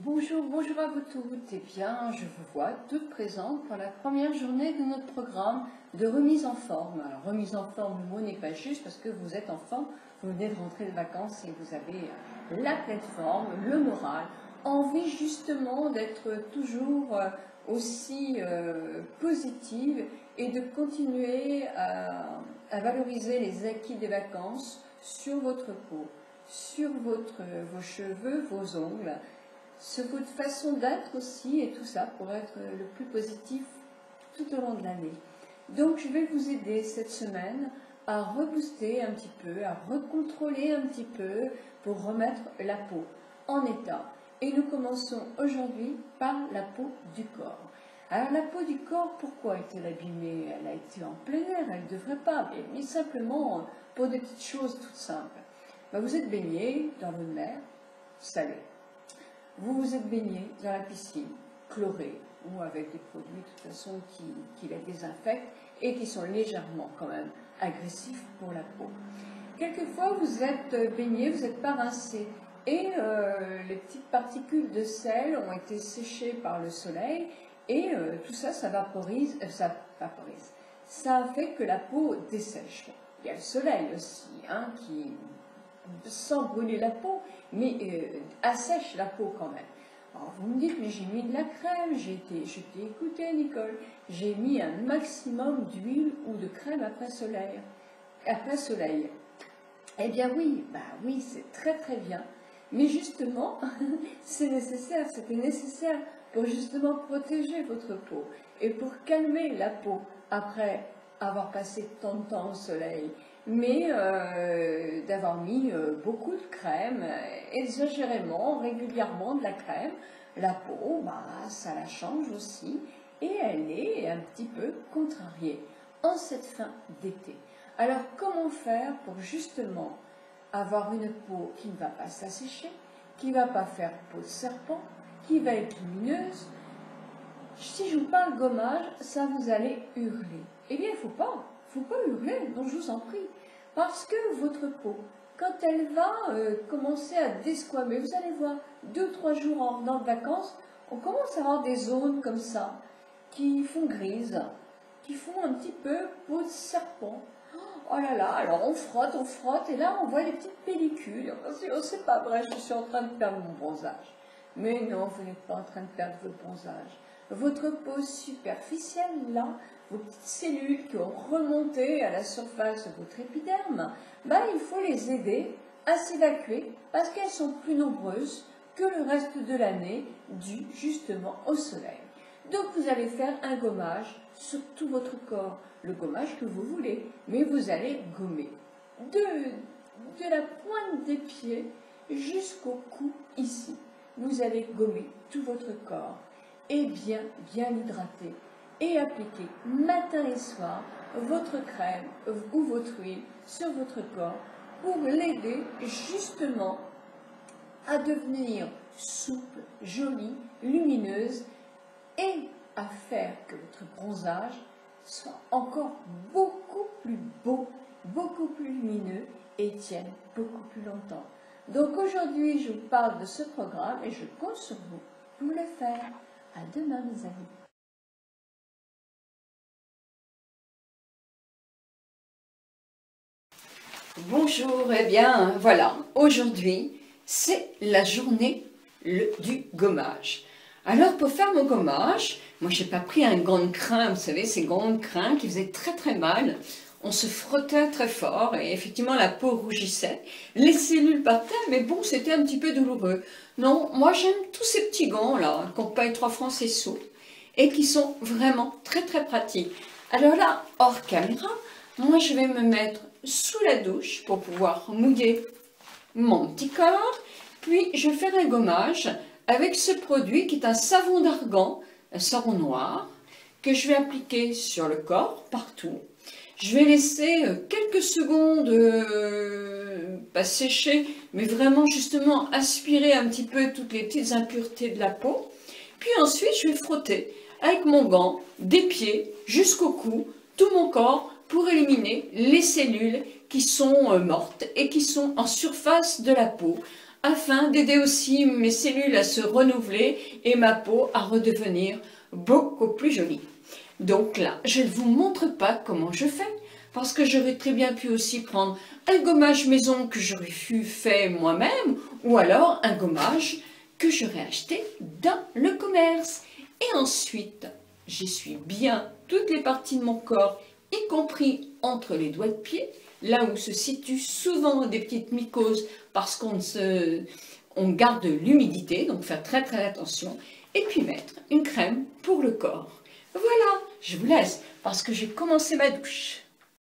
Bonjour, bonjour à vous toutes. Eh bien, je vous vois toutes présentes pour la première journée de notre programme de remise en forme. Alors, remise en forme, le mot n'est pas juste parce que vous êtes enfant, vous venez de rentrer de vacances et vous avez la pleine forme, le moral, envie justement d'être toujours aussi positive et de continuer à valoriser les acquis des vacances sur votre peau, sur vos cheveux, vos ongles, sur votre façon d'être aussi, et tout ça pour être le plus positif tout au long de l'année. Donc je vais vous aider cette semaine à rebooster un petit peu, à recontrôler un petit peu pour remettre la peau en état. Et nous commençons aujourd'hui par la peau du corps. Alors la peau du corps, pourquoi est-elle abîmée? Elle a été en plein air, elle ne devrait pas, mais simplement pour des petites choses toutes simples. Vous êtes baigné dans l'eau de mer salée. Vous vous êtes baigné dans la piscine, chlorée, ou avec des produits de toute façon qui la désinfectent et qui sont légèrement quand même agressifs pour la peau. Quelquefois, vous êtes baigné, vous n'êtes pas rincé, et les petites particules de sel ont été séchées par le soleil, et tout ça, ça vaporise. Ça fait que la peau dessèche. Il y a le soleil aussi, qui sans brûler la peau, mais assèche la peau quand même. Alors vous me dites, mais j'ai mis de la crème, je t'ai écouté Nicole, j'ai mis un maximum d'huile ou de crème après soleil. Eh bien oui, oui, c'est très très bien, mais justement, c'était nécessaire pour justement protéger votre peau et pour calmer la peau après avoir passé tant de temps au soleil, mais d'avoir mis beaucoup de crème, exagérément, régulièrement de la crème. La peau, ça la change aussi, et elle est un petit peu contrariée en cette fin d'été. Alors comment faire pour justement avoir une peau qui ne va pas s'assécher, qui ne va pas faire peau de serpent, qui va être lumineuse? Si je vous parle gommage, ça vous allez hurler. Eh bien, il ne faut pas hurler, donc je vous en prie. Parce que votre peau, quand elle va commencer à desquamer, vous allez voir, 2 ou 3 jours en revenant de vacances, on commence à avoir des zones comme ça, qui font grises, qui font un petit peu peau de serpent. Oh là là, alors on frotte, et là on voit les petites pellicules. Oh, c'est pas vrai, je suis en train de perdre mon bronzage. Mais non, vous n'êtes pas en train de perdre votre bronzage. Votre peau superficielle, là, vos petites cellules qui ont remonté à la surface de votre épiderme, il faut les aider à s'évacuer parce qu'elles sont plus nombreuses que le reste de l'année dû justement au soleil. Donc vous allez faire un gommage sur tout votre corps, le gommage que vous voulez, mais vous allez gommer de la pointe des pieds jusqu'au cou ici. Vous allez gommer tout votre corps et bien hydrater et appliquer matin et soir votre crème ou votre huile sur votre corps pour l'aider justement à devenir souple, jolie, lumineuse et à faire que votre bronzage soit encore beaucoup plus beau, beaucoup plus lumineux et tienne beaucoup plus longtemps. Donc aujourd'hui, je vous parle de ce programme et je compte sur vous pour le faire. À demain, mes amis. Bonjour, eh bien voilà, aujourd'hui c'est la journée du gommage. Alors pour faire mon gommage, moi j'ai pas pris un gant de crin, vous savez, ces gants de crin qui faisaient très très mal. On se frottait très fort et effectivement la peau rougissait, les cellules partaient, mais bon, c'était un petit peu douloureux. Non, moi j'aime tous ces petits gants là, qu'on paye 3 francs c'est sous, et qui sont vraiment très très pratiques. Alors là, hors caméra, moi je vais me mettre sous la douche pour pouvoir mouiller mon petit corps, puis je vais faire un gommage avec ce produit qui est un savon d'argan, un savon noir, que je vais appliquer sur le corps, partout. Je vais laisser quelques secondes pas sécher, mais vraiment justement aspirer un petit peu toutes les petites impuretés de la peau. Puis ensuite, je vais frotter avec mon gant des pieds jusqu'au cou, tout mon corps, pour éliminer les cellules qui sont mortes et qui sont en surface de la peau. afin d'aider aussi mes cellules à se renouveler et ma peau à redevenir beaucoup plus jolie. Donc là, je ne vous montre pas comment je fais, parce que j'aurais très bien pu aussi prendre un gommage maison que j'aurais fait moi-même, ou alors un gommage que j'aurais acheté dans le commerce. Et ensuite, j'essuie bien toutes les parties de mon corps, y compris entre les doigts de pied, là où se situent souvent des petites mycoses, parce on garde l'humidité, donc faire très très attention, et puis mettre une crème pour le corps. Voilà, je vous laisse, parce que j'ai commencé ma douche.